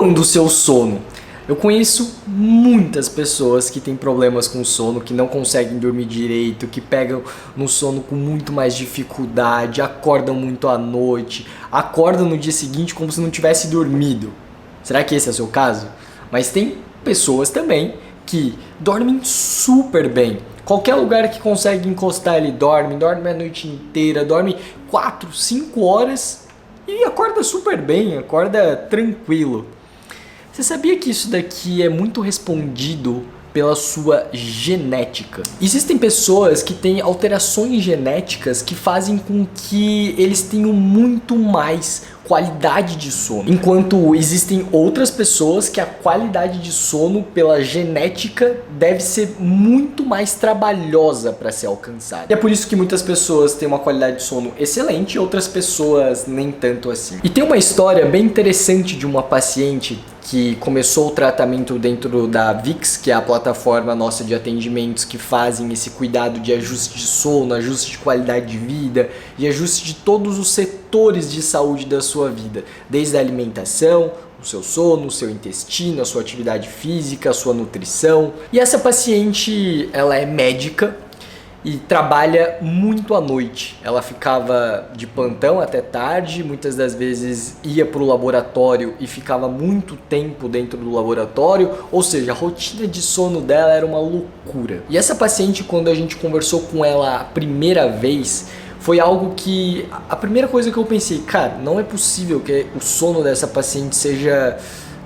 como anda o seu sono? Eu conheço muitas pessoas que têm problemas com sono, que não conseguem dormir direito, que pegam no sono com muito mais dificuldade, acordam muito à noite, acordam no dia seguinte como se não tivesse dormido. Será que esse é o seu caso? Mas tem pessoas também que dormem super bem. Qualquer lugar que consegue encostar ele dorme a noite inteira, dorme 4, 5 horas e acorda super bem, acorda tranquilo. Você sabia que isso daqui é muito respondido pela sua genética? Existem pessoas que têm alterações genéticas que fazem com que eles tenham muito mais qualidade de sono, enquanto existem outras pessoas que a qualidade de sono pela genética deve ser muito mais trabalhosa para ser alcançada. E é por isso que muitas pessoas têm uma qualidade de sono excelente e outras pessoas nem tanto assim. E tem uma história bem interessante de uma paciente que começou o tratamento dentro da VIX, que é a plataforma nossa de atendimentos que fazem esse cuidado de ajuste de sono, ajuste de qualidade de vida e ajuste de todos os setores de saúde da sua vida, desde a alimentação, o seu sono, o seu intestino, a sua atividade física, a sua nutrição. E essa paciente, ela é médica e trabalha muito à noite. Ela ficava de plantão até tarde, muitas das vezes ia para o laboratório e ficava muito tempo dentro do laboratório, ou seja, a rotina de sono dela era uma loucura. E essa paciente, quando a gente conversou com ela a primeira vez, foi algo que a primeira coisa que eu pensei, cara, não é possível que o sono dessa paciente seja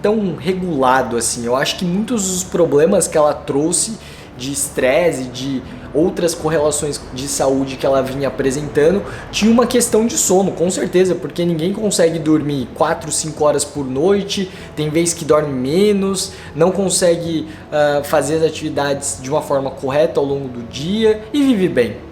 tão regulado assim. Eu acho que muitos dos problemas que ela trouxe de estresse, de outras correlações de saúde que ela vinha apresentando, tinha uma questão de sono, com certeza, porque ninguém consegue dormir 4, 5 horas por noite, tem vezes que dorme menos, não consegue fazer as atividades de uma forma correta ao longo do dia e vive bem.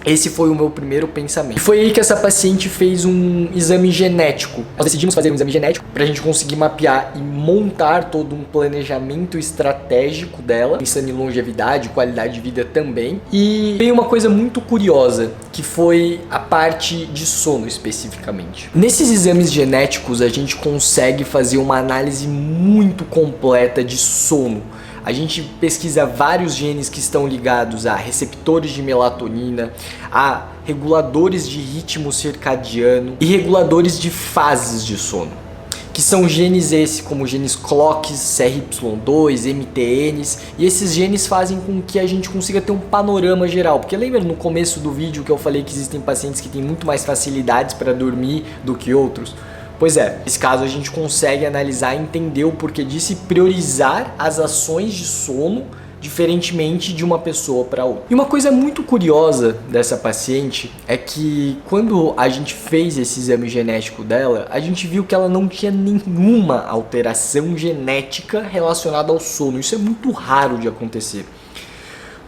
Esse foi o meu primeiro pensamento. Foi aí que essa paciente fez um exame genético. Nós decidimos fazer um exame genético para a gente conseguir mapear e montar todo um planejamento estratégico dela, pensando em longevidade, qualidade de vida também. E veio uma coisa muito curiosa, que foi a parte de sono especificamente. Nesses exames genéticos a gente consegue fazer uma análise muito completa de sono. A gente pesquisa vários genes que estão ligados a receptores de melatonina, a reguladores de ritmo circadiano e reguladores de fases de sono, que são genes esses como genes CLOCKs, CRY2, MTNs, e esses genes fazem com que a gente consiga ter um panorama geral, porque lembra no começo do vídeo que eu falei que existem pacientes que têm muito mais facilidades para dormir do que outros? Pois é, nesse caso a gente consegue analisar e entender o porquê disso e priorizar as ações de sono diferentemente de uma pessoa para outra. E uma coisa muito curiosa dessa paciente é que quando a gente fez esse exame genético dela, a gente viu que ela não tinha nenhuma alteração genética relacionada ao sono. Isso é muito raro de acontecer.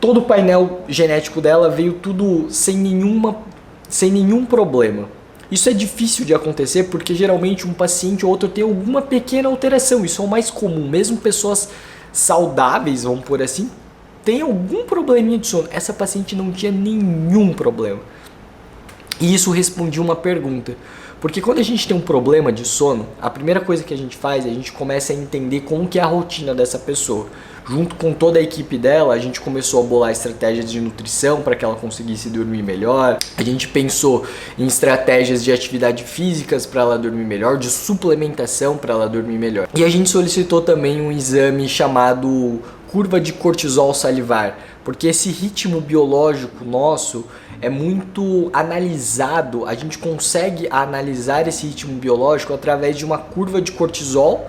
Todo o painel genético dela veio tudo sem nenhum problema. Isso é difícil de acontecer porque geralmente um paciente ou outro tem alguma pequena alteração. Isso é o mais comum. Mesmo pessoas saudáveis, vamos por assim, tem algum probleminha de sono. Essa paciente não tinha nenhum problema. E isso respondia uma pergunta. Porque quando a gente tem um problema de sono, a primeira coisa que a gente faz é a gente começa a entender como que é a rotina dessa pessoa. Junto com toda a equipe dela, a gente começou a bolar estratégias de nutrição para que ela conseguisse dormir melhor. A gente pensou em estratégias de atividade físicas para ela dormir melhor, de suplementação para ela dormir melhor. E a gente solicitou também um exame chamado curva de cortisol salivar, porque esse ritmo biológico nosso é muito analisado, a gente consegue analisar esse ritmo biológico através de uma curva de cortisol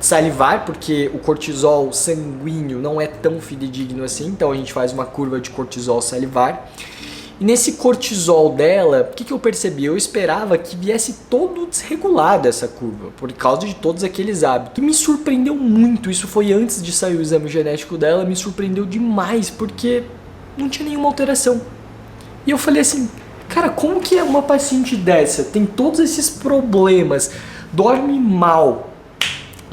salivar, porque o cortisol sanguíneo não é tão fidedigno assim, então a gente faz uma curva de cortisol salivar. E nesse cortisol dela, o que eu percebi? Eu esperava que viesse todo desregulado essa curva, por causa de todos aqueles hábitos. E me surpreendeu muito, isso foi antes de sair o exame genético dela, me surpreendeu demais, porque não tinha nenhuma alteração. E eu falei assim, cara, como que é uma paciente dessa? Tem todos esses problemas, dorme mal,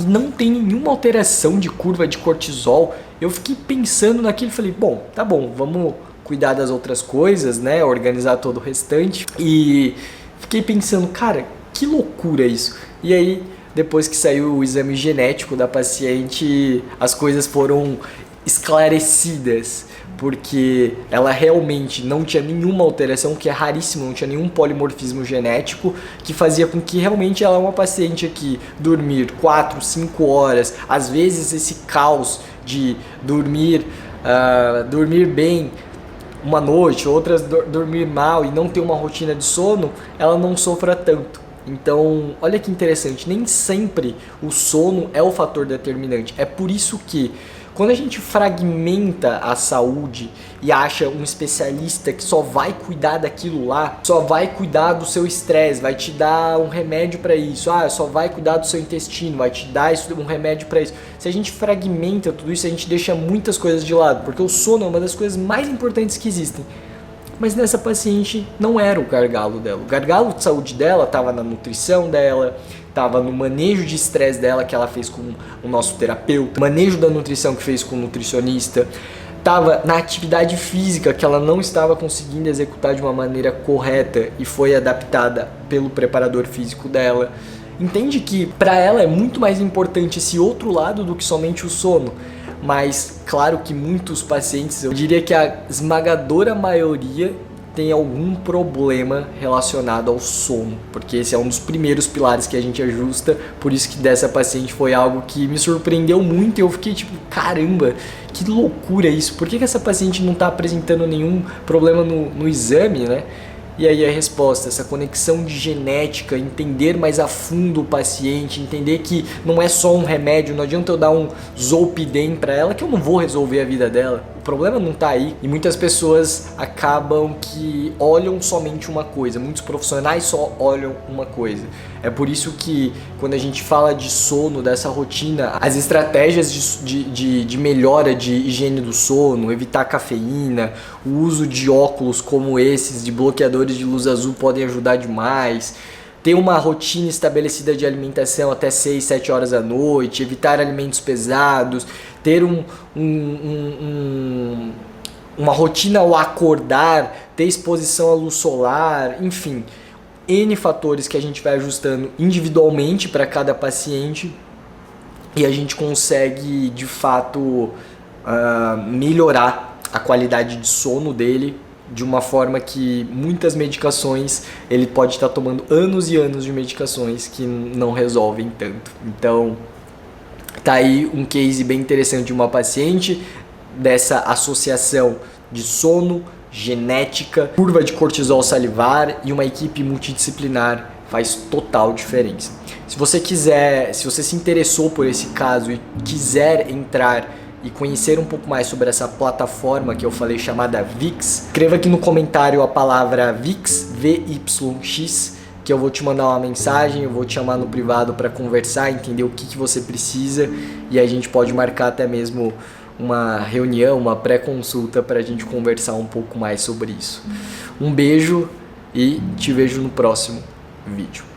não tem nenhuma alteração de curva de cortisol. Eu fiquei pensando naquilo e falei, bom, tá bom, vamos cuidar das outras coisas, né, organizar todo o restante. E fiquei pensando, cara, que loucura isso. E aí depois que saiu o exame genético da paciente, as coisas foram esclarecidas, porque ela realmente não tinha nenhuma alteração, que é raríssimo, não tinha nenhum polimorfismo genético, que fazia com que realmente ela é uma paciente que dormir 4, 5 horas, às vezes esse caos de dormir bem uma noite, outras dormir mal e não ter uma rotina de sono, ela não sofra tanto. Então, olha que interessante, nem sempre o sono é o fator determinante. É por isso que quando a gente fragmenta a saúde e acha um especialista que só vai cuidar daquilo lá, só vai cuidar do seu estresse, vai te dar um remédio para isso, só vai cuidar do seu intestino, vai te dar um remédio para isso. Se a gente fragmenta tudo isso, a gente deixa muitas coisas de lado, porque o sono é uma das coisas mais importantes que existem. Mas nessa paciente não era o gargalo dela. O gargalo de saúde dela estava na nutrição dela, estava no manejo de estresse dela que ela fez com o nosso terapeuta, manejo da nutrição que fez com o nutricionista, estava na atividade física que ela não estava conseguindo executar de uma maneira correta e foi adaptada pelo preparador físico dela. Entende que para ela é muito mais importante esse outro lado do que somente o sono. Mas claro que muitos pacientes, eu diria que a esmagadora maioria tem algum problema relacionado ao sono, porque esse é um dos primeiros pilares que a gente ajusta. Por isso que dessa paciente foi algo que me surpreendeu muito e eu fiquei tipo, caramba, que loucura isso, por que essa paciente não está apresentando nenhum problema no exame, né? E aí a resposta, essa conexão de genética, entender mais a fundo o paciente, entender que não é só um remédio, não adianta eu dar um Zolpidem para ela que eu não vou resolver a vida dela. O problema não tá aí. E muitas pessoas acabam que olham somente uma coisa, muitos profissionais só olham uma coisa. É por isso que quando a gente fala de sono, dessa rotina, as estratégias de melhora de higiene do sono, evitar cafeína, o uso de óculos como esses, de bloqueadores de luz azul podem ajudar demais. Ter uma rotina estabelecida de alimentação até 6, 7 horas da noite, evitar alimentos pesados, ter uma rotina ao acordar, ter exposição à luz solar, enfim, N fatores que a gente vai ajustando individualmente para cada paciente e a gente consegue de fato melhorar a qualidade de sono dele de uma forma que muitas medicações, ele pode estar tomando anos e anos de medicações que não resolvem tanto. Então, tá aí um case bem interessante de uma paciente, dessa associação de sono, genética, curva de cortisol salivar e uma equipe multidisciplinar faz total diferença. Se você se interessou por esse caso e quiser entrar e conhecer um pouco mais sobre essa plataforma que eu falei chamada VIX, escreva aqui no comentário a palavra VIX, VYX, que eu vou te mandar uma mensagem, eu vou te chamar no privado para conversar, entender o que você precisa e a gente pode marcar até mesmo uma reunião, uma pré-consulta para a gente conversar um pouco mais sobre isso. Um beijo e te vejo no próximo vídeo.